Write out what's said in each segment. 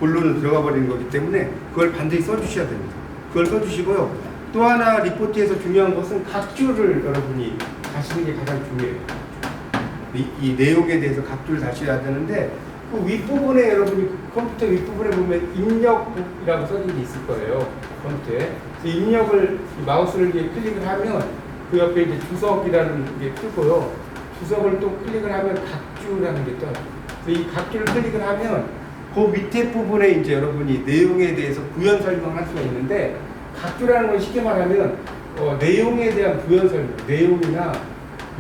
본론은 들어가 버리는 거기 때문에 그걸 반드시 써주셔야 됩니다. 그걸 써주시고요. 또 하나 리포트에서 중요한 것은 각주를 여러분이 다시는 게 가장 중요해요. 이 내용에 대해서 각주를 다셔야 되는데 그 윗부분에 여러분이 컴퓨터 윗부분에 보면 입력이라고 써진 게 있을 거예요. 컴퓨터에. 그래서 입력을 마우스를 이렇게 클릭을 하면 그 옆에 이제 주석이라는 게 뜨고요. 주석을 또 클릭을 하면 각주라는 게 떠요. 그래서 이 각주를 클릭을 하면 그 밑에 부분에 이제 여러분이 내용에 대해서 부연 설명할 수가 있는데 각주라는 건 쉽게 말하면 내용에 대한 부연 설명, 내용이나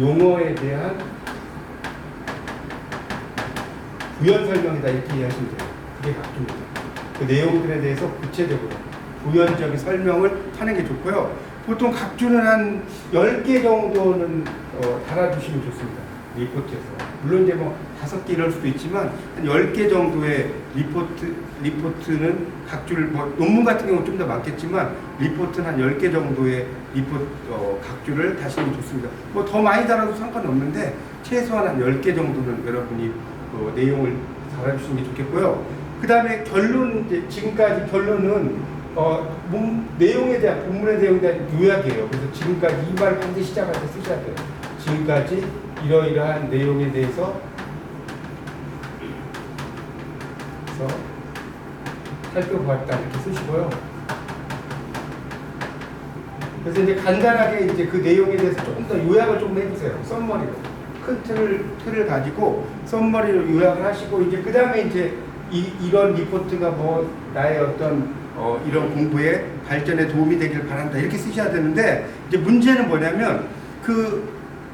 용어에 대한 부연 설명이다 이렇게 이해하시면 돼요. 그게 각주입니다. 그 내용들에 대해서 구체적으로 부연적인 설명을 하는 게 좋고요. 보통 각주는 한 10개 정도는 달아주시면 좋습니다. 리포트에서. 물론 이제 뭐 5개 이럴 수도 있지만 한 10개 정도의 리포트는 각주를 뭐 논문 같은 경우는 좀 더 많겠지만 리포트는 한 10개 정도의 각주를 다시면 좋습니다. 뭐 더 많이 달아도 상관없는데 최소한 한 10개 정도는 여러분이 내용을 달아주시는 게 좋겠고요. 그 다음에 결론, 이제 지금까지 결론은 내용에 대한, 본문의 내용에 대한 요약이에요. 그래서 지금까지 이 말 반드시 시작할 때 쓰셔야 돼요. 지금까지 이러이러한 내용에 대해서 살펴보았다 이렇게 쓰시고요. 그래서 이제 간단하게 이제 그 내용에 대해서 조금 더 요약을 좀 해주세요. 썸머리로. 큰 틀을 가지고 썸머리로 요약을 하시고 이제 그 다음에 이제 이런 리포트가 뭐 나의 어떤 이런 공부에 발전에 도움이 되길 바란다 이렇게 쓰셔야 되는데 이제 문제는 뭐냐면 그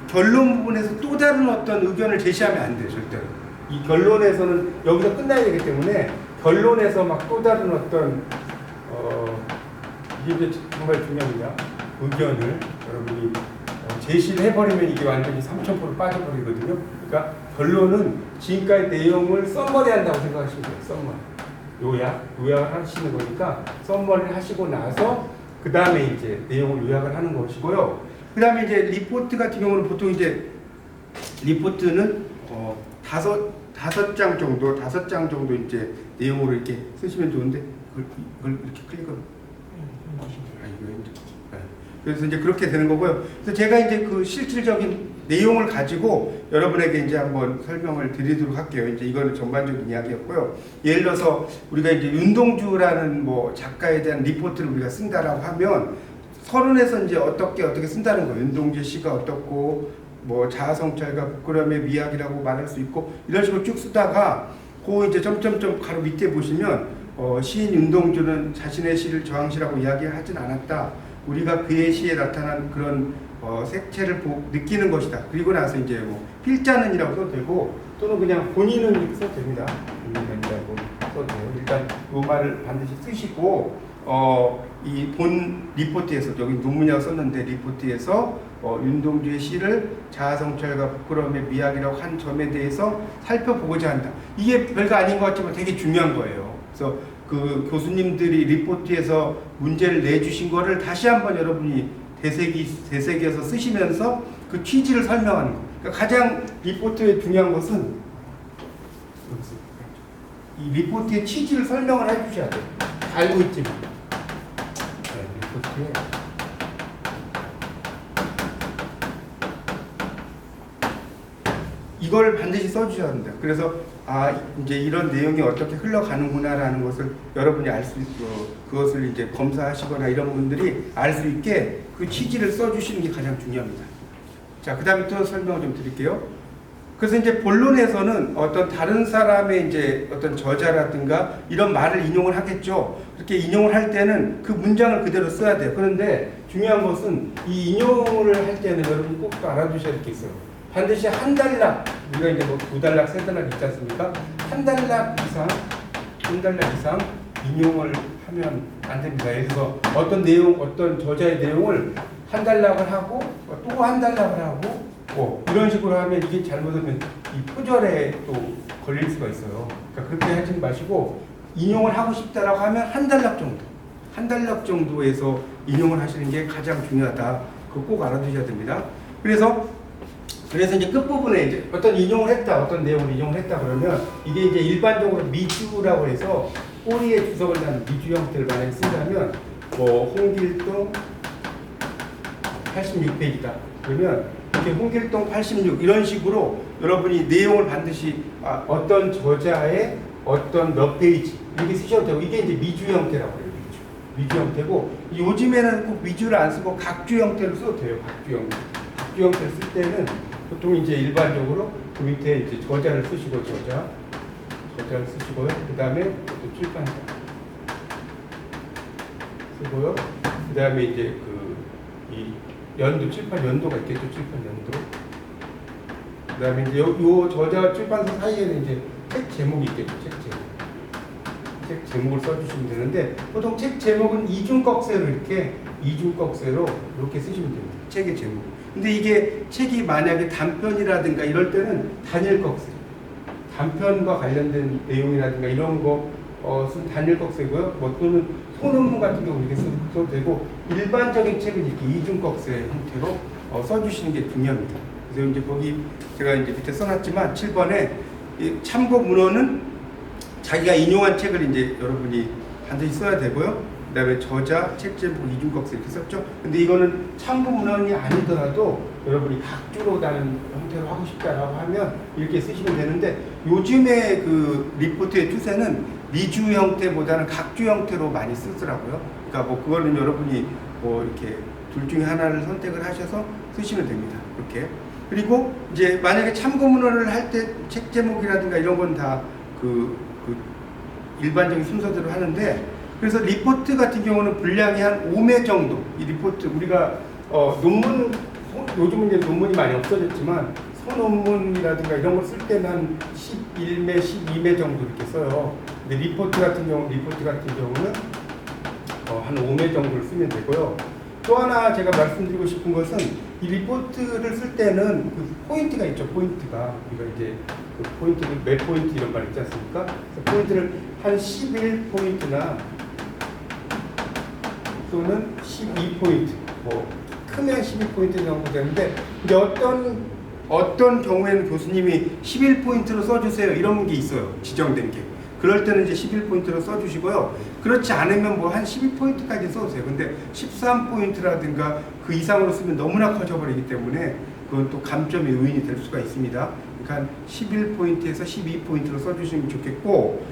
결론 부분에서 또 다른 어떤 의견을 제시하면 안 돼요. 절대로. 이 결론에서는 여기서 끝나야 되기 때문에 결론에서 막 또 다른 어떤 이게 정말 중요합니다. 의견을 여러분이 제시를 해버리면 이게 완전히 3000% 빠져버리거든요. 그러니까 결론은 지금까지 내용을 썸머리 한다고 생각하시면 돼요. 썸머리. 요약을 하시는 거니까 썸머리를 하시고 나서 그 다음에 이제 내용을 요약을 하는 것이고요. 그 다음에 이제 리포트 같은 경우는 보통 이제 리포트는 5장 정도 이제 내용으로 이렇게 쓰시면 좋은데 그걸 이렇게 클릭을 그래서 이제 그렇게 되는 거고요. 그래서 제가 이제 그 실질적인 내용을 가지고 여러분에게 이제 한번 설명을 드리도록 할게요. 이제 이거는 전반적인 이야기였고요. 예를 들어서 우리가 이제 윤동주라는 뭐 작가에 대한 리포트를 우리가 쓴다라고 하면 서론에서 이제 어떻게 쓴다는 거예요. 윤동주 씨가 어떻고 뭐 자아성찰과 부끄러움의 미학이라고 말할 수 있고 이런 식으로 쭉 쓰다가 그 이제 점점점 가로 밑에 보시면 시인 윤동주는 자신의 시를 저항시라고 이야기하진 않았다. 우리가 그의 시에 나타난 그런 색채를 느끼는 것이다. 그리고 나서 이제 뭐 필자는이라고 써도 되고 또는 그냥 본인은 이렇게 써도 됩니다. 본인은이라고 써도 돼요. 일단 이 말을 반드시 쓰시고 이 본 리포트에서 여기 논문이라고 썼는데 리포트에서 윤동주의 시를 자아성찰과 부끄러움의 미학이라고 한 점에 대해서 살펴보고자 한다. 이게 별거 아닌 것 같지만 되게 중요한 거예요. 그래서 그 교수님들이 리포트에서 문제를 내주신 거를 다시 한번 여러분이 되새겨서 쓰시면서 그 취지를 설명하는 거. 그러니까 가장 리포트의 중요한 것은 이 리포트의 취지를 설명을 해주셔야 돼요. 알고 있지만. 리포트에 이걸 반드시 써주셔야 합니다. 그래서 이제 이런 내용이 어떻게 흘러가는구나라는 것을 여러분이 알 수 있고 그것을 이제 검사하시거나 이런 분들이 알 수 있게 그 취지를 써주시는 게 가장 중요합니다. 자, 그 다음에 또 설명을 좀 드릴게요. 그래서 이제 본론에서는 어떤 다른 사람의 이제 어떤 저자라든가 이런 말을 인용을 하겠죠. 그렇게 인용을 할 때는 그 문장을 그대로 써야 돼요. 그런데 중요한 것은 이 인용을 할 때는 여러분이 꼭 알아두셔야 될 게 있어요. 반드시 한 단락, 우리가 이제 뭐 2단락, 3단락 있지 않습니까? 한 단락 이상 인용을 하면 안 됩니다. 예를 들어서 어떤 내용, 어떤 저자의 내용을 한 단락을 하고 또 한 단락을 하고 이런 식으로 하면 이게 잘못하면 이 표절에 또 걸릴 수가 있어요. 그러니까 그렇게 하지 마시고 인용을 하고 싶다라고 하면 한 단락 정도에서 인용을 하시는 게 가장 중요하다. 그거 꼭 알아두셔야 됩니다. 그래서 이제 끝부분에 이제 어떤 인용을 했다, 어떤 내용을 인용을 했다 그러면 이게 이제 일반적으로 미주라고 해서 꼬리에 주석을 난 미주 형태를 만약에 쓴다면 뭐 홍길동 86페이지다. 그러면 이렇게 홍길동 86 이런 식으로 여러분이 내용을 반드시 어떤 저자의 어떤 몇 페이지 이렇게 쓰셔도 되고 이게 이제 미주 형태라고 해요. 미주 형태고 요즘에는 꼭 미주를 안 쓰고 각주 형태로 써도 돼요. 각주 형태. 각주 형태를 쓸 때는 보통 이제 일반적으로 그 밑에 이제 저자를 쓰시고 저자를 쓰시고요. 그 다음에 또 출판사 쓰고요. 그 다음에 이제 이 연도 출판 연도가 있겠죠. 출판 연도. 그 다음에 이제 요 저자와 출판사 사이에는 이제 책 제목이 있겠죠. 책 제목을 써주시면 되는데 보통 책 제목은 이중꺽쇠로 이중꺽쇠로 이렇게 쓰시면 됩니다. 책의 제목. 근데 이게 책이 만약에 단편이라든가 이럴 때는 단일꺽쇠. 단편과 관련된 내용이라든가 이런 거 쓴 단일꺽쇠고요. 뭐 또는 소논문 같은 경우 이렇게 써도 되고 일반적인 책은 이렇게 이중꺽쇠 형태로 써주시는 게 중요합니다. 그래서 이제 거기 제가 이제 밑에 써놨지만 7번에 참고 문헌은 자기가 인용한 책을 이제 여러분이 반드시 써야 되고요. 그 다음에 저자, 책 제목, 이중꺽쇠 이렇게 썼죠. 근데 이거는 참고 문헌이 아니더라도 여러분이 각주로 다른 형태로 하고 싶다라고 하면 이렇게 쓰시면 되는데 요즘에 그 리포트의 추세는 미주 형태보다는 각주 형태로 많이 쓰더라고요. 그러니까 뭐 그거는 여러분이 뭐 이렇게 둘 중에 하나를 선택을 하셔서 쓰시면 됩니다. 이렇게. 그리고 이제 만약에 참고 문헌을 할 때 책 제목이라든가 이런 건 다 일반적인 순서대로 하는데 그래서 리포트 같은 경우는 분량이 한 5매 정도 이 리포트 우리가 논문 요즘은 이제 논문이 많이 없어졌지만 소논문이라든가 이런 걸 쓸 때는 한 11매, 12매 정도 이렇게 써요. 근데 리포트 같은 경우는 한 5매 정도를 쓰면 되고요. 또 하나 제가 말씀드리고 싶은 것은 이 리포트를 쓸 때는 그 포인트가 있죠. 포인트가 우리가 이제 그 포인트를 몇 포인트 이런 말 있지 않습니까? 그래서 포인트를 한 11포인트나 또는 12포인트 뭐 크면 12포인트 정도 되는데 근데 어떤 경우에는 교수님이 11포인트로 써주세요 이런 게 있어요. 지정된 게. 그럴 때는 이제 11포인트로 써주시고요. 그렇지 않으면 뭐 한 12포인트까지 써주세요. 근데 13포인트라든가 그 이상으로 쓰면 너무나 커져버리기 때문에 그건 또 감점의 요인이 될 수가 있습니다. 그러니까 11포인트에서 12포인트로 써주시면 좋겠고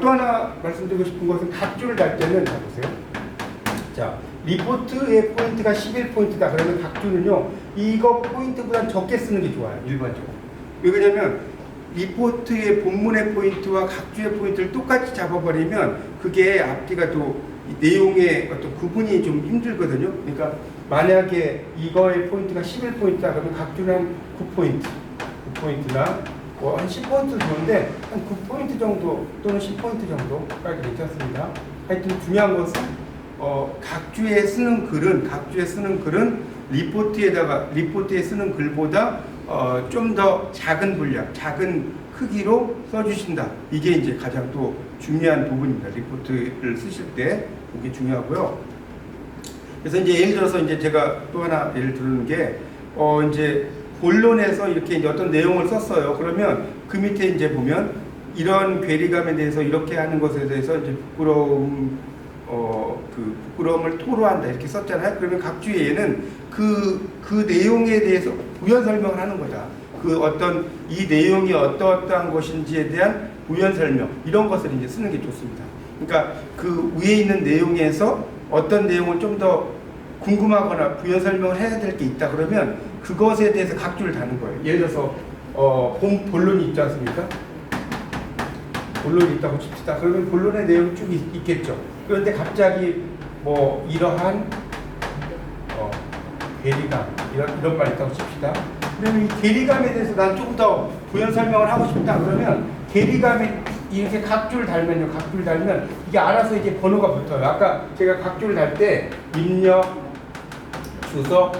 또 하나 말씀드리고 싶은 것은 각주를 달 때는 자 보세요. 자 리포트의 포인트가 11포인트다. 그러면 각주는요. 이거 포인트보다 적게 쓰는 게 좋아요. 일반적으로. 왜 그러냐면 리포트의 본문의 포인트와 각주의 포인트를 똑같이 잡아버리면 그게 앞뒤가 또 내용의 어떤 구분이 좀 힘들거든요. 그러니까 만약에 이거의 포인트가 11포인트다 그러면 각주는 한 9포인트나 뭐 한 10포인트 좋은데 한 9포인트 정도 또는 10포인트 정도까지 괜찮습니다. 하여튼 중요한 것은 각주에 쓰는 글은 리포트에 쓰는 글보다 좀 더 작은 분량, 작은 크기로 써주신다. 이게 이제 가장 또 중요한 부분입니다. 리포트를 쓰실 때 그게 중요하고요. 그래서 이제 예를 들어서 이제 제가 또 하나 예를 드는 게 이제 본론에서 이렇게 이제 어떤 내용을 썼어요. 그러면 그 밑에 이제 보면 이런 괴리감에 대해서 이렇게 하는 것에 대해서 이제 부끄러움을 토로한다 이렇게 썼잖아요. 그러면 각주에는 그 내용에 대해서 부연 설명을 하는 거다. 그 어떤 이 내용이 어떠한 것인지에 대한 부연 설명 이런 것을 이제 쓰는 게 좋습니다. 그러니까 그 위에 있는 내용에서 어떤 내용을 좀 더 궁금하거나 부연 설명을 해야 될 게 있다 그러면 그것에 대해서 각주를 다는 거예요. 예를 들어서 본론이 있지 않습니까? 본론이 있다고 칩시다. 그러면 본론의 내용이 쭉 있겠죠. 그런데 갑자기 뭐 이러한 괴리감 이런 말이 있다고 칩시다. 그러면 이 괴리감에 대해서 난 조금 더 부연 설명을 하고 싶다 그러면 괴리감에 이렇게 각주를 달면 이게 알아서 이게 번호가 붙어요. 아까 제가 각주를 달 때 입력, 주석,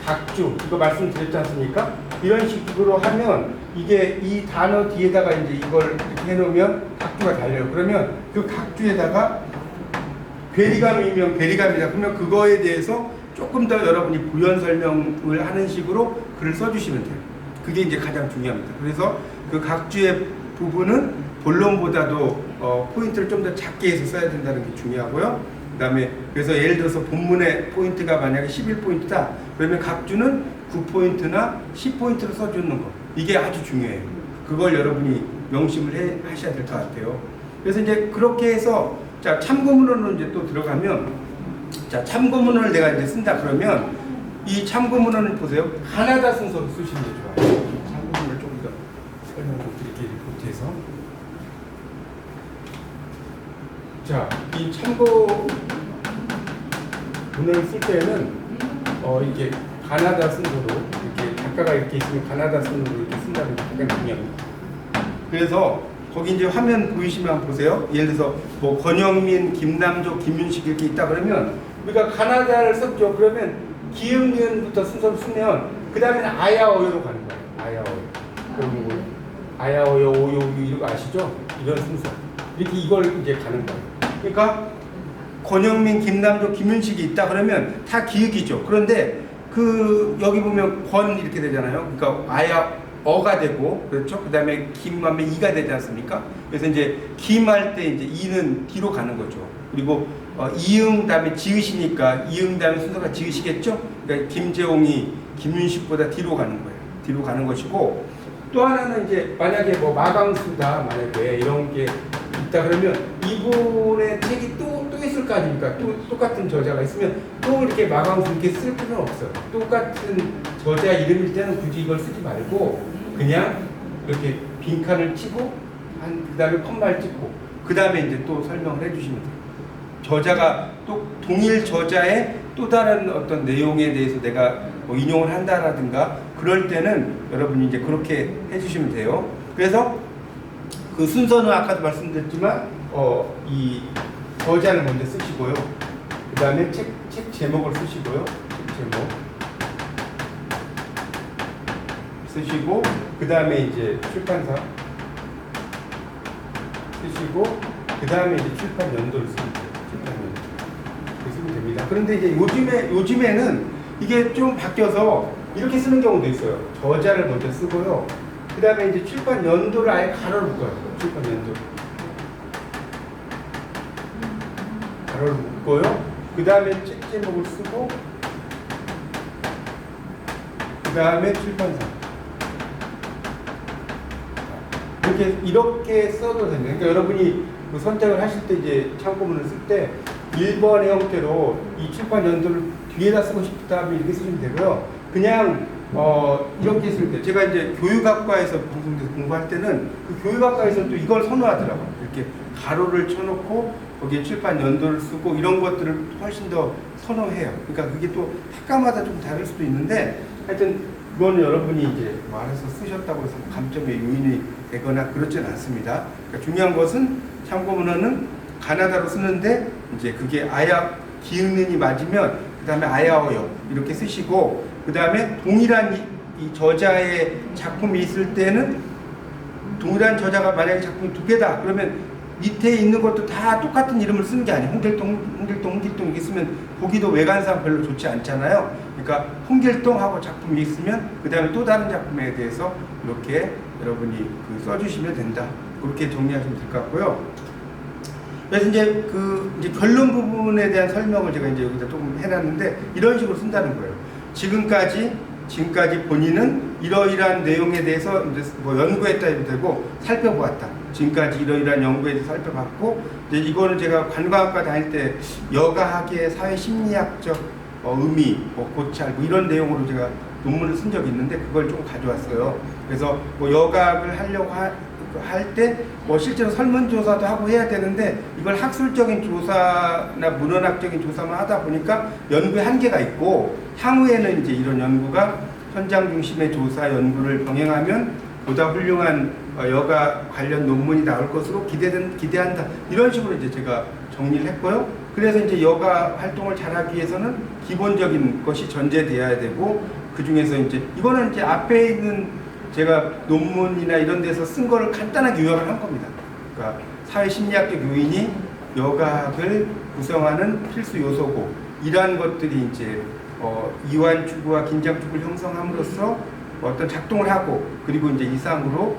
각주 이거 말씀드렸지 않습니까? 이런 식으로 하면 이게 이 단어 뒤에다가 이제 이걸 이렇게 해놓으면 각주가 달려요. 그러면 그 각주에다가 괴리감이면 괴리감이다. 그러면 그거에 대해서 조금 더 여러분이 부연 설명을 하는 식으로 글을 써주시면 돼요. 그게 이제 가장 중요합니다. 그래서 그 각주의 부분은 본론보다도 포인트를 좀 더 작게 해서 써야 된다는 게 중요하고요. 그다음에 그래서 예를 들어서 본문의 포인트가 만약에 11포인트다. 그러면 각 주는 9포인트나 10포인트로 써주는 거. 이게 아주 중요해요. 그걸 여러분이 명심을 하셔야 될 것 같아요. 그래서 이제 그렇게 해서 자 참고문헌으로 이제 또 들어가면 자 참고문헌을 내가 이제 쓴다 그러면 이 참고문헌을 보세요. 가나다 순서로 쓰시는 게 좋아요. 참고문헌을 조금 더 설명을 드릴게요. 리포트에서 자, 이 참고 문헌을 쓸 때는 이게 가나다 순서로 이렇게 작가가 이렇게 있으면 가나다 순서로 이렇게 쓴다는 게 가장 중요합니다. 그래서 거기 이제 화면 보이시면 한번 보세요. 예를 들어서 뭐 권영민, 김남조, 김윤식 이렇게 있다 그러면 우리가 가나다를 썼죠. 그러면 기음니은부터 순서로 쓰면 그 다음에는 아야어요로 가는 거예요. 아야어요. 그러면 뭐 아야어요, 오요, 이거 아시죠? 이런 순서. 이렇게 이걸 이제 가는 거예요. 그러니까 권영민, 김남조, 김윤식이 있다 그러면 다 기역이죠. 그런데 그 여기 보면 권 이렇게 되잖아요. 그러니까 아야 어가 되고 그렇죠. 그 다음에 김하면 이가 되지 않습니까? 그래서 이제 김할 때 이제 이는 뒤로 가는 거죠. 그리고 이응 다음에 지읒이니까 이응 다음에 순서가 지읒이겠죠. 그러니까 김재홍이 김윤식보다 뒤로 가는 거예요. 뒤로 가는 것이고 또 하나는 이제 만약에 뭐 마강수다 만약에 이런 게 있다 그러면 이분의 책이 또 있을 거 아닙니까? 또 똑같은 저자가 있으면 또 이렇게 마강수 이렇게 쓸 필요는 없어요. 똑같은 저자 이름일 때는 굳이 이걸 쓰지 말고 그냥 이렇게 빈칸을 치고 그 다음에 컴마를 찍고 그 다음에 이제 또 설명을 해주시면 돼요. 저자가 또 동일 저자의 또 다른 어떤 내용에 대해서 내가 뭐 인용을 한다라든가 그럴 때는 여러분이 이제 그렇게 해주시면 돼요. 그래서 그 순서는 아까도 말씀드렸지만 이 저자를 먼저 쓰시고요. 그 다음에 책 제목을 쓰시고요. 책 제목 쓰시고 그 다음에 이제 출판사 쓰시고 그 다음에 이제 출판 연도를 쓰면 돼요. 출판 연도 이렇게 쓰면 됩니다. 그런데 이제 요즘에는 이게 좀 바뀌어서 이렇게 쓰는 경우도 있어요. 저자를 먼저 쓰고요. 그 다음에 이제 출판 연도를 아예 가로를 묶어요. 출판 연도 가로를 묶고요. 그 다음에 책 제목을 쓰고 그 다음에 출판사 이렇게 써도 됩니다. 그러니까 여러분이 그 선택을 하실 때 이제 참고문을 쓸 때 1번의 형태로 이 출판 연도를 뒤에다 쓰고 싶다면 이렇게 쓰시면 되고요. 그냥 이렇게 쓸 때 제가 이제 교육학과에서 방송에서 공부할 때는 그 교육학과에서는 또 이걸 선호하더라고요. 이렇게 가로를 쳐놓고 거기에 출판 연도를 쓰고 이런 것들을 훨씬 더 선호해요. 그러니까 그게 또 학과마다 좀 다를 수도 있는데 하여튼 그거는 여러분이 이제 알아서 쓰셨다고 해서 감점의 요인이 되거나 그렇진 않습니다. 그러니까 중요한 것은 참고문헌은 가나다로 쓰는데 이제 그게 아야 기응는이 맞으면 그 다음에 아야어요 이렇게 쓰시고 그 다음에 동일한 이 저자의 작품이 있을 때는 동일한 저자가 만약에 작품이 두 개다 그러면 밑에 있는 것도 다 똑같은 이름을 쓰는 게 아니에요. 홍길동 이렇게 쓰면 보기도 외관상 별로 좋지 않잖아요. 그러니까 홍길동하고 작품이 있으면 그 다음에 또 다른 작품에 대해서 이렇게 여러분이 써주시면 된다. 그렇게 정리하시면 될 것 같고요. 그래서 이제 이제 결론 부분에 대한 설명을 제가 이제 여기다 조금 해놨는데 이런 식으로 쓴다는 거예요. 지금까지 본인은 이러이러한 내용에 대해서 이제 뭐 연구했다 해도 되고 살펴보았다. 지금까지 이러이러한 연구에 대해서 살펴봤고 이제 이거는 제가 관광학과 다닐 때 여가학의 사회심리학적 의미, 뭐 고찰 뭐 이런 내용으로 제가 논문을 쓴 적이 있는데 그걸 좀 가져왔어요. 그래서 뭐 여가학을 하려고 할 때 뭐 실제로 설문조사도 하고 해야 되는데 이걸 학술적인 조사나 문헌학적인 조사만 하다 보니까 연구에 한계가 있고 향후에는 이제 이런 연구가 현장 중심의 조사 연구를 병행하면 보다 훌륭한 여가 관련 논문이 나올 것으로 기대한다. 이런 식으로 이제 제가 정리를 했고요. 그래서 이제 여가 활동을 잘하기 위해서는 기본적인 것이 전제되어야 되고 그 중에서 이제 이거는 이제 앞에 있는 제가 논문이나 이런 데서 쓴 거를 간단하게 요약을 한 겁니다. 그러니까 사회심리학적 요인이 여가학을 구성하는 필수 요소고 이러한 것들이 이제 이완 추구와 긴장 추구를 형성함으로써 어떤 작동을 하고 그리고 이제 이상으로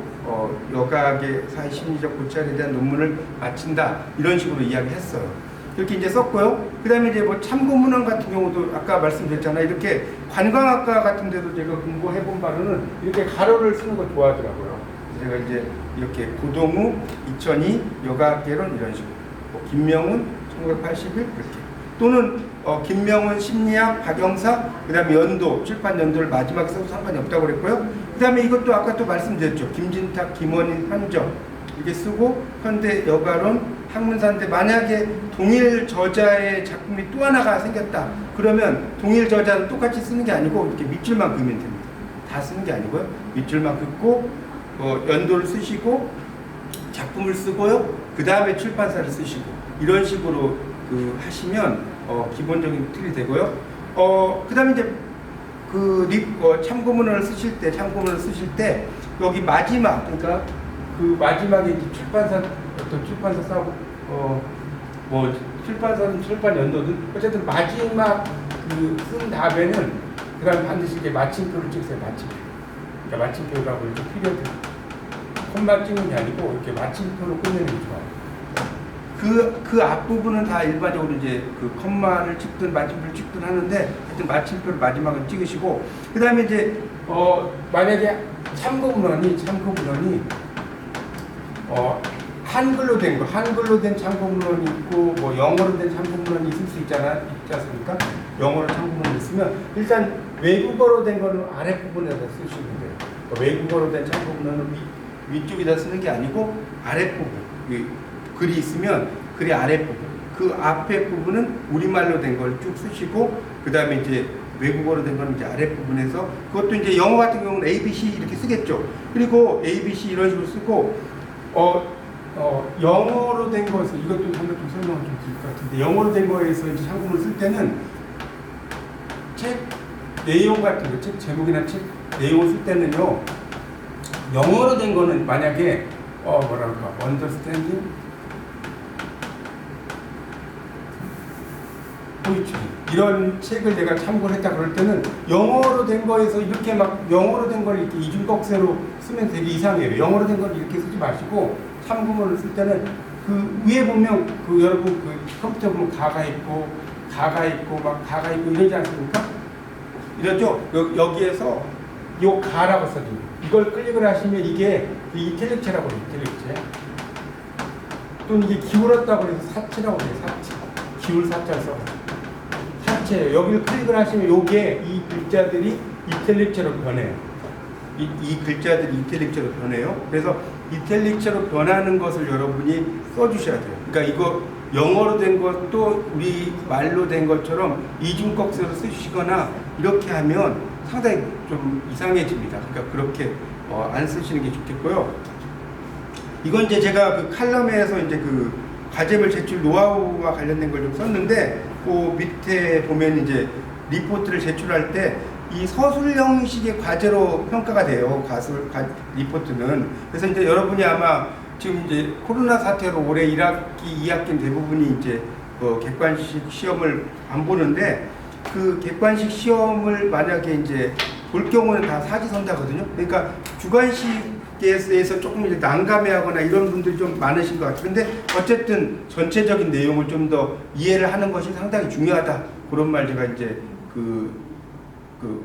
여가학의 사회 심리적 고찰에 대한 논문을 마친다 이런 식으로 이야기했어요. 이렇게 이제 썼고요. 그다음에 이제 뭐 참고문헌 같은 경우도 아까 말씀드렸잖아요. 이렇게 관광학과 같은 데도 제가 공부해 본 바로는 이렇게 가로를 쓰는 거 좋아하더라고요. 제가 이제 이렇게 고동우 2002 여가학개론 이런 식으로, 뭐 김명훈 1981 이렇게, 또는 김명훈 심리학 박영사 그다음에 연도 출판 연도를 마지막에 써도 상관이 없다고 그랬고요. 그다음에 이것도 아까 또 말씀드렸죠. 김진탁, 김원인, 현정 이렇게 쓰고 현대 여가론 학문사인데, 만약에 동일 저자의 작품이 또 하나가 생겼다 그러면 동일 저자는 똑같이 쓰는 게 아니고 이렇게 밑줄만 그으면 됩니다. 다 쓰는 게 아니고요. 밑줄만 긋고 연도를 쓰시고 작품을 쓰고요. 그 다음에 출판사를 쓰시고 이런 식으로 하시면 기본적인 틀이 되고요. 그 다음에 이제 참고문을 쓰실 때 여기 마지막, 그러니까 그 마지막에 어떤 출판사 싸고 뭐 출판사든 출판 연도든 어쨌든 마지막 쓴 다음에는 그다음 반드시 이렇게 마침표를 찍으세요. 마침표. 그러니까 마침표라고 이렇게 피리어드 콤마 찍는 게 아니고 이렇게 마침표로 끝내는 게 좋아요. 그 앞부분은 다 일반적으로 이제 그 콤마를 찍든 마침표를 찍든 하는데, 하여튼 마침표를 마지막에 찍으시고, 그 다음에 이제 만약에 참고문헌이 한글로 된 참고문헌이 있고 뭐 영어로 된 참고문헌이 있을 수 있지 않습니까? 영어로 참고문헌이 있으면 일단 외국어로 된 거는 아랫부분에다 쓰시면 돼요. 그러니까 외국어로 된 참고문헌은 위쪽에다 쓰는 게 아니고 아랫부분, 글이 있으면 글의 아랫부분, 그 앞에 부분은 우리말로 된 걸 쭉 쓰시고, 그 다음에 이제 외국어로 된 거는 이제 아랫부분에서, 그것도 이제 영어 같은 경우는 ABC 이렇게 쓰겠죠. 그리고 ABC 이런 식으로 쓰고, 영어로 된 거에서, 이것도 한번 좀 설명을 좀 드릴 것 같은데, 영어로 된 거에서 이제 참고문을 쓸 때는 책 내용 같은 거, 책 제목이나 책 내용을 쓸 때는요, 영어로 된 거는 만약에 understanding 포이트리 이런 책을 내가 참고를 했다 그럴 때는 영어로 된 거에서 이렇게 막 영어로 된 걸 이렇게 이중꺽쇠로 쓰면 되게 이상해요. 영어로 된 걸 이렇게 쓰지 마시고 참고문을 쓸 때는 그 위에 보면 여러분 컴퓨터 보면 가가 있고 이러지 않습니까? 이러죠? 여기에서 요 가라고 써줍니다. 이걸 클릭을 하시면 이게 이텔릭체라고 해요. 이텔릭체. 또는 이게 기울었다고 해서 사체라고 해요. 사체. 기울 사자를 써. 사체예요. 여기를 클릭을 하시면 요게 이 글자들이 이텔릭체로 변해요. 이 글자들이 이텔릭체로 변해요. 그래서 이텔릭체로 변하는 것을 여러분이 써주셔야 돼요. 그러니까 이거 영어로 된 것도 우리 말로 된 것처럼 이중꺽쇠로 쓰시거나 이렇게 하면 상당히 좀 이상해집니다. 그러니까 그렇게 안 쓰시는 게 좋겠고요. 이건 이제 제가 그 칼럼에서 이제 그 과제물 제출 노하우와 관련된 걸 좀 썼는데, 그 밑에 보면 이제 리포트를 제출할 때 이 서술 형식의 과제로 평가가 돼요. 리포트는. 그래서 이제 여러분이 아마 지금 이제 코로나 사태로 올해 1학기, 2학기 대부분이 이제 객관식 시험을 안 보는데, 그 객관식 시험을 만약에 이제 볼 경우는 다 사지선다거든요. 그러니까 주관식에서 조금 이제 난감해하거나 이런 분들이 좀 많으신 것 같아요. 근데 어쨌든 전체적인 내용을 좀 더 이해를 하는 것이 상당히 중요하다. 그런 말 제가 이제 그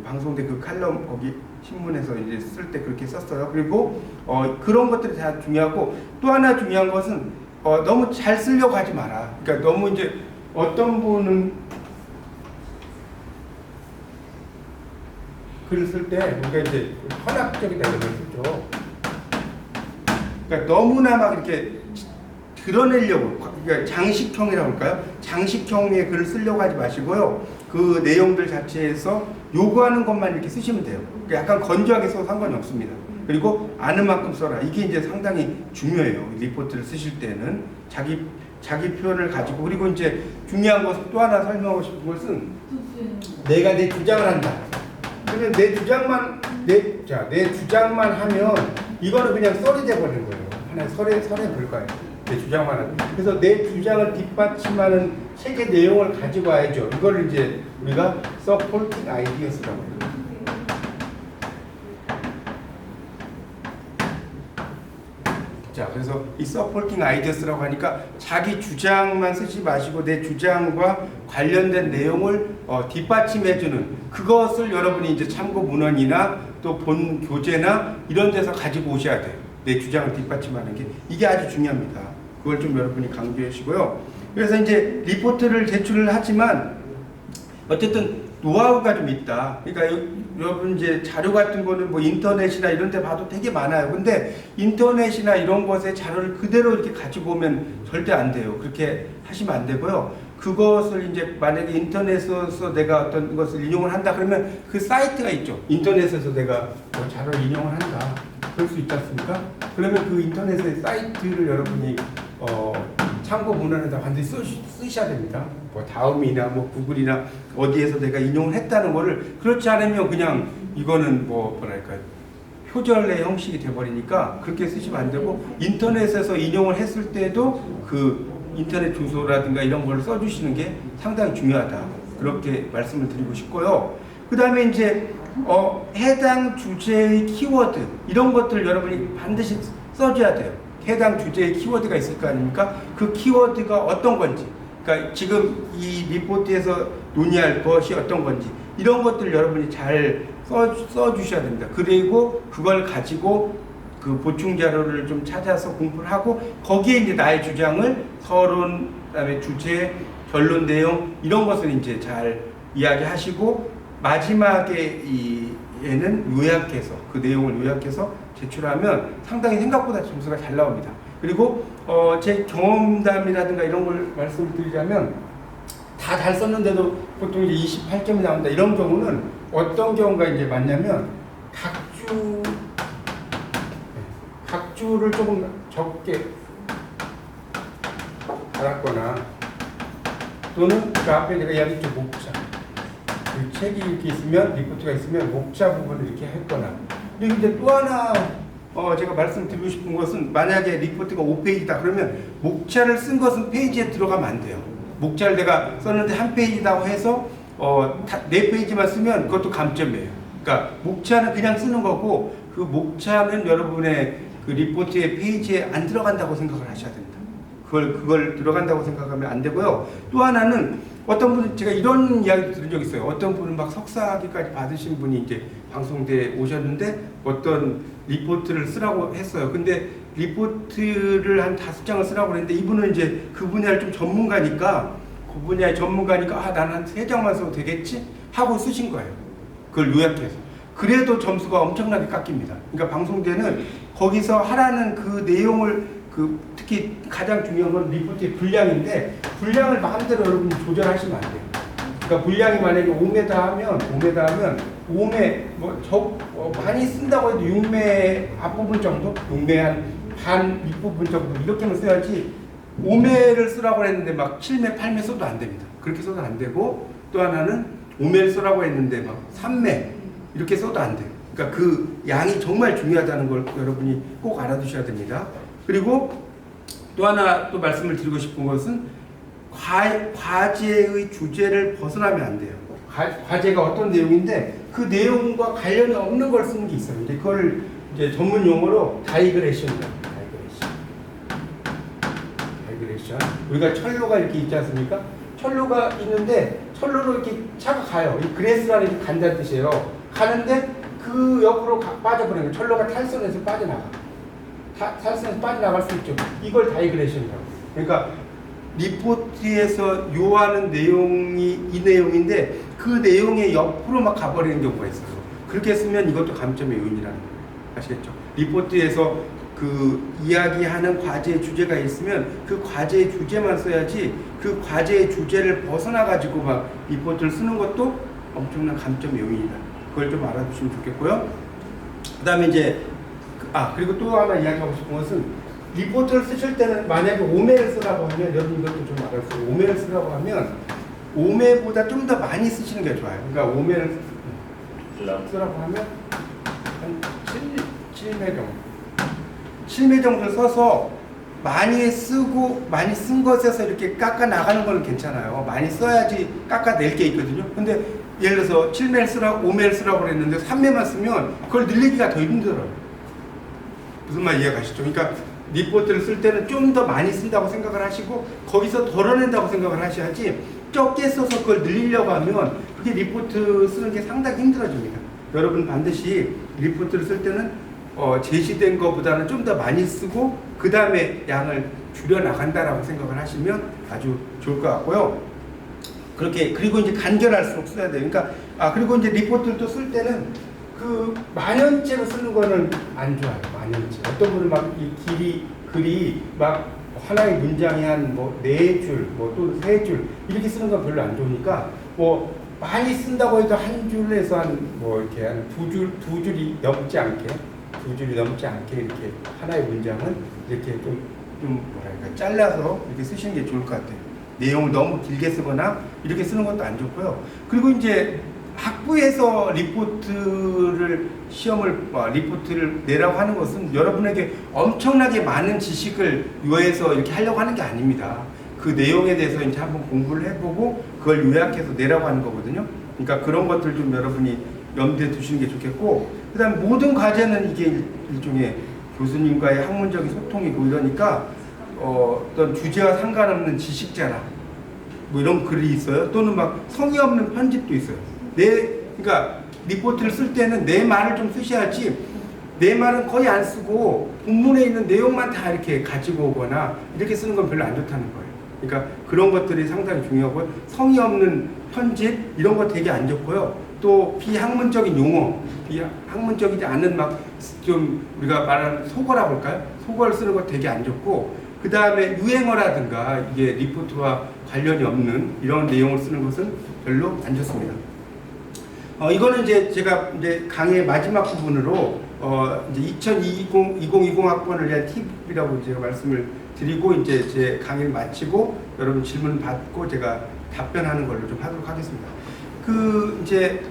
방송된 그 칼럼 거기 신문에서 이제 쓸 때 그렇게 썼어요. 그리고 그런 것들이 다 중요하고, 또 하나 중요한 것은 너무 잘 쓰려고 하지 마라. 그러니까 너무 이제 어떤 분은 글을 쓸 때 우리가 이제 현학적이다 이런 걸 쓰죠. 그러니까 너무나 막 이렇게 드러내려고, 그러니까 장식형이라고 할까요? 장식형의 글을 쓰려고 하지 마시고요. 그 내용들 자체에서 요구하는 것만 이렇게 쓰시면 돼요. 그러니까 약간 건조하게 써도 상관이 없습니다. 그리고 아는 만큼 써라. 이게 이제 상당히 중요해요. 리포트를 쓰실 때는 자기 표현을 가지고, 그리고 이제 중요한 것은 또 하나 설명하고 싶은 것은 내가 내 주장을 한다. 그러면 내 주장만 하면 이거는 그냥 썰이 돼버리는 거예요. 하나의 설의 불과예요. 내 주장만 하면. 그래서 내 주장을 뒷받침하는 책의 내용을 가지고 와야죠. 이걸 이제 우리가 supporting ideas라고 해요. 자, 그래서 이 supporting ideas라고 하니까 자기 주장만 쓰지 마시고 내 주장과 관련된 내용을 뒷받침해주는 그것을 여러분이 이제 참고 문헌이나 또 본 교재나 이런 데서 가지고 오셔야 돼요. 내 주장을 뒷받침하는 게 이게 아주 중요합니다. 그걸 좀 여러분이 강조해 주시고요. 그래서 이제 리포트를 제출을 하지만 어쨌든 노하우가 좀 있다. 그러니까 여러분 이제 자료 같은 거는 뭐 인터넷이나 이런 데 봐도 되게 많아요. 근데 인터넷이나 이런 것에 자료를 그대로 이렇게 가지고 오면 절대 안 돼요. 그렇게 하시면 안 되고요. 그것을 이제 만약에 인터넷에서 내가 어떤 것을 인용을 한다 그러면 그 사이트가 있죠. 인터넷에서 내가 뭐 자료를 인용을 한다. 그럴 수 있지 않습니까? 그러면 그 인터넷의 사이트를 여러분이 참고 문헌에다 반드시 쓰셔야 됩니다. 뭐 다음이나 뭐 구글이나 어디에서 내가 인용을 했다는 거를 그렇지 않으면 그냥 이거는 뭐랄까요 표절의 형식이 돼버리니까 그렇게 쓰시면 안 되고 인터넷에서 인용을 했을 때도 그 인터넷 주소라든가 이런 걸 써주시는 게 상당히 중요하다. 그렇게 말씀을 드리고 싶고요. 그 다음에 이제 해당 주제의 키워드 이런 것들 여러분이 반드시 써줘야 돼요. 해당 주제의 키워드가 있을 거 아닙니까? 그 키워드가 어떤 건지, 그러니까 지금 이 리포트에서 논의할 것이 어떤 건지 이런 것들 여러분이 잘 써주셔야 됩니다. 그리고 그걸 가지고 그 보충 자료를 좀 찾아서 공부를 하고 거기에 이제 나의 주장을 서론, 그다음에 주제, 결론 내용 이런 것을 이제 잘 이야기하시고 마지막에 얘는 요약해서 그 내용을 요약해서 제출하면 상당히 생각보다 점수가 잘 나옵니다. 그리고 제 경험담이라든가 이런 걸 말씀드리자면 다 잘 썼는데도 보통 이제 28점이 나온다 이런 경우는 어떤 경우가 이제 많냐면 각주를 조금 적게 달았거나 또는 그 앞에 내가 이야기했죠 목차 그 책이 이렇게 있으면 리포트가 있으면 목차 부분을 이렇게 했거나 그리고 이제 또 하나 제가 말씀드리고 싶은 것은 만약에 리포트가 5페이지다 그러면 목차를 쓴 것은 페이지에 들어가면 안 돼요. 목차를 내가 썼는데 한 페이지라고 해서 4페이지만 쓰면 그것도 감점이에요. 그러니까 목차는 그냥 쓰는 거고 그 목차는 여러분의 그 리포트의 페이지에 안 들어간다고 생각을 하셔야 됩니다. 그걸 들어간다고 생각하면 안 되고요. 또 하나는 어떤 분은 제가 이런 이야기 들은 적 있어요. 어떤 분은 막 석사학위까지 받으신 분이 이제 방송대에 오셨는데 어떤 리포트를 쓰라고 했어요. 근데 리포트를 한 5장을 쓰라고 했는데 이분은 이제 그 분야를 좀 전문가니까 그 분야의 전문가니까 나는 한 3장만 써도 되겠지? 하고 쓰신 거예요. 그걸 요약해서. 그래도 점수가 엄청나게 깎입니다. 그러니까 방송대는 거기서 하라는 그 내용을 특히 가장 중요한 건 리포트의 분량인데 분량을 마음대로 여러분이 조절하시면 안 돼요. 그러니까 분량이 만약에 5m 하면 5m 많이 쓴다고 해도 6매 앞부분 정도? 6매 반 윗부분 정도 이렇게만 써야지 5매를 쓰라고 했는데 막 7매 8매 써도 안 됩니다. 그렇게 써도 안 되고 또 하나는 5매를 쓰라고 했는데 막 3매 이렇게 써도 안 돼요. 그러니까 그 양이 정말 중요하다는 걸 여러분이 꼭 알아두셔야 됩니다. 그리고 또 하나 또 말씀을 드리고 싶은 것은 과제의 주제를 벗어나면 안 돼요. 과제가 어떤 내용인데 그 내용과 관련이 없는 걸 쓰는 게 있어요. 이제 그걸 이제 전문 용어로 다이그레션이라고 다이그레션. 우리가 철로가 이렇게 있지 않습니까? 철로가 있는데 철로로 이렇게 차가 가요. 이 그레스라는 게 간다는 뜻이에요. 가는데 그 옆으로 빠져버리는 거예요. 철로가 탈선해서 빠져나가. 탈선해서 빠져나갈 수 있죠. 이걸 다이그레션이라고. 그러니까 리포트에서 요하는 내용이 이 내용인데 그 내용의 옆으로 막 가버리는 경우가 있어요. 그렇게 쓰면 이것도 감점의 요인이라는 거예요. 아시겠죠? 리포트에서 그 이야기하는 과제의 주제가 있으면 그 과제의 주제만 써야지 그 과제의 주제를 벗어나 가지고 막 리포트를 쓰는 것도 엄청난 감점의 요인이다. 그걸 좀 알아두시면 좋겠고요. 그 다음에 이제 그리고 또 하나 이야기하고 싶은 것은 리포트를 쓰실 때는 만약에 5매를 쓰라고 하면 여러분 이것도 좀 알았어요. 5매를 쓰라고 하면 5매보다 좀 더 많이 쓰시는 게 좋아요. 그러니까 5매를 쓰라고 하면 한 7매 정도 7매 정도를 써서 많이 쓴 것에서 이렇게 깎아 나가는 건 괜찮아요. 많이 써야지 깎아낼 게 있거든요. 근데 예를 들어서 7매를 쓰라고 5매를 쓰라고 그랬는데 3매만 쓰면 그걸 늘리기가 더 힘들어요. 무슨 말 이해가시죠? 그러니까 리포트를 쓸 때는 좀 더 많이 쓴다고 생각을 하시고 거기서 덜어낸다고 생각을 하셔야지 적게 써서 그걸 늘리려고 하면 그게 리포트 쓰는 게 상당히 힘들어집니다. 여러분 반드시 리포트를 쓸 때는 제시된 것보다는 좀 더 많이 쓰고 그 다음에 양을 줄여 나간다라고 생각을 하시면 아주 좋을 것 같고요. 그렇게 그리고 이제 간결할수록 써야 돼요. 그러니까 그리고 이제 리포트를 또 쓸 때는 그 만연체로 쓰는 거는 안 좋아요. 만연체. 어떤 분은 막 이 글이 막 하나의 문장이 한 뭐 4줄, 뭐 또는 3줄 이렇게 쓰는 건 별로 안 좋으니까 뭐 많이 쓴다고 해도 한 줄에서 한 뭐 이렇게 한 두 줄이 넘지 않게 이렇게 하나의 문장은 이렇게 좀 뭐랄까 잘라서 이렇게 쓰시는 게 좋을 것 같아요. 내용을 너무 길게 쓰거나 이렇게 쓰는 것도 안 좋고요. 그리고 이제 학부에서 리포트를 내라고 하는 것은 여러분에게 엄청나게 많은 지식을 요해서 이렇게 하려고 하는 게 아닙니다. 그 내용에 대해서 이제 한번 공부를 해보고 그걸 요약해서 내라고 하는 거거든요. 그러니까 그런 것들 좀 여러분이 염두에 두시는 게 좋겠고, 그 다음 모든 과제는 이게 일종의 교수님과의 학문적인 소통이고 이러니까 어떤 주제와 상관없는 지식자나 뭐 이런 글이 있어요. 또는 막 성의 없는 편집도 있어요. 그러니까 리포트를 쓸 때는 내 말을 좀 쓰셔야지 내 말은 거의 안 쓰고 본문에 있는 내용만 다 이렇게 가지고 오거나 이렇게 쓰는 건 별로 안 좋다는 거예요. 그러니까 그런 것들이 상당히 중요하고요. 성의 없는 편집 이런 거 되게 안 좋고요. 또 비학문적인 용어, 비학문적이지 않은 막 좀 우리가 말하는 속어라고 할까요? 속어를 쓰는 거 되게 안 좋고, 그 다음에 유행어라든가 이게 리포트와 관련이 없는 이런 내용을 쓰는 것은 별로 안 좋습니다. 이거는 이제 제가 이제 강의 마지막 부분으로 이제 2020 학번을 위한 팁이라고 제가 말씀을 드리고 이제 제 강의를 마치고 여러분 질문 받고 제가 답변하는 걸로 좀 하도록 하겠습니다. 그 이제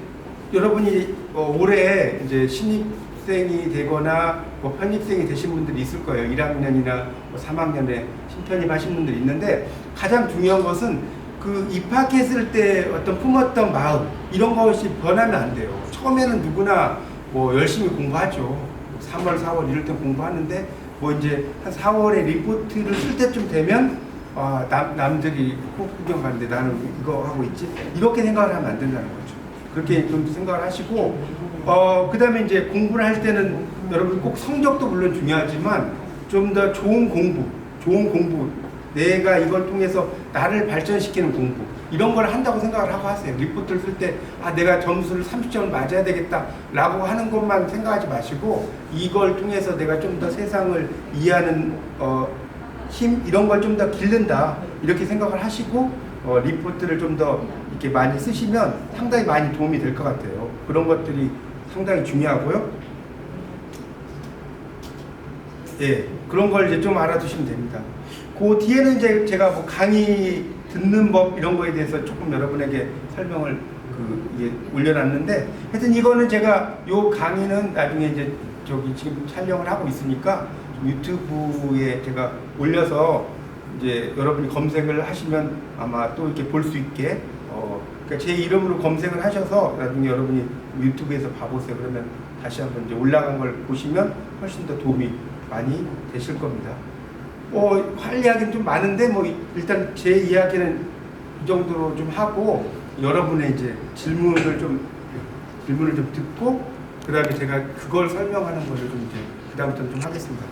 여러분이 올해 이제 신입생이 되거나 뭐 편입생이 되신 분들이 있을 거예요. 1학년이나 3학년에 신편입하신 분들이 있는데 가장 중요한 것은 그 입학했을 때 어떤 품었던 마음 이런 것이 변하면 안 돼요. 처음에는 누구나 뭐 열심히 공부하죠. 3월, 4월 이럴 때 공부하는데 뭐 이제 한 4월에 리포트를 쓸 때쯤 되면 남들이 꼭 구경 가는데 나는 이거 하고 있지? 이렇게 생각을 하면 안 된다는 거죠. 그렇게 좀 생각을 하시고 그 다음에 이제 공부를 할 때는 여러분 꼭 성적도 물론 중요하지만 좀 더 좋은 공부 내가 이걸 통해서 나를 발전시키는 공부 이런 걸 한다고 생각을 하고 하세요. 리포트를 쓸 때 내가 점수를 30점을 맞아야 되겠다 라고 하는 것만 생각하지 마시고 이걸 통해서 내가 좀 더 세상을 이해하는 힘 이런 걸 좀 더 기른다 이렇게 생각을 하시고 리포트를 좀 더 이렇게 많이 쓰시면 상당히 많이 도움이 될 것 같아요. 그런 것들이 상당히 중요하고요. 예, 그런 걸 이제 좀 알아두시면 됩니다. 그 뒤에는 이제 제가 뭐 강의 듣는 법 이런 거에 대해서 조금 여러분에게 설명을 이게 올려놨는데, 하여튼 이거는 제가 요 강의는 나중에 이제 지금 촬영을 하고 있으니까 유튜브에 제가 올려서 이제 여러분이 검색을 하시면 아마 또 이렇게 볼 수 있게 그러니까 제 이름으로 검색을 하셔서 나중에 여러분이 유튜브에서 봐보세요. 그러면 다시 한번 이제 올라간 걸 보시면 훨씬 더 도움이 많이 되실 겁니다. 할 이야기는 좀 많은데 뭐 일단 제 이야기는 이 정도로 좀 하고 여러분의 이제 질문을 좀 듣고 그 다음에 제가 그걸 설명하는 거를 좀 이제 그 다음부터는 좀 하겠습니다.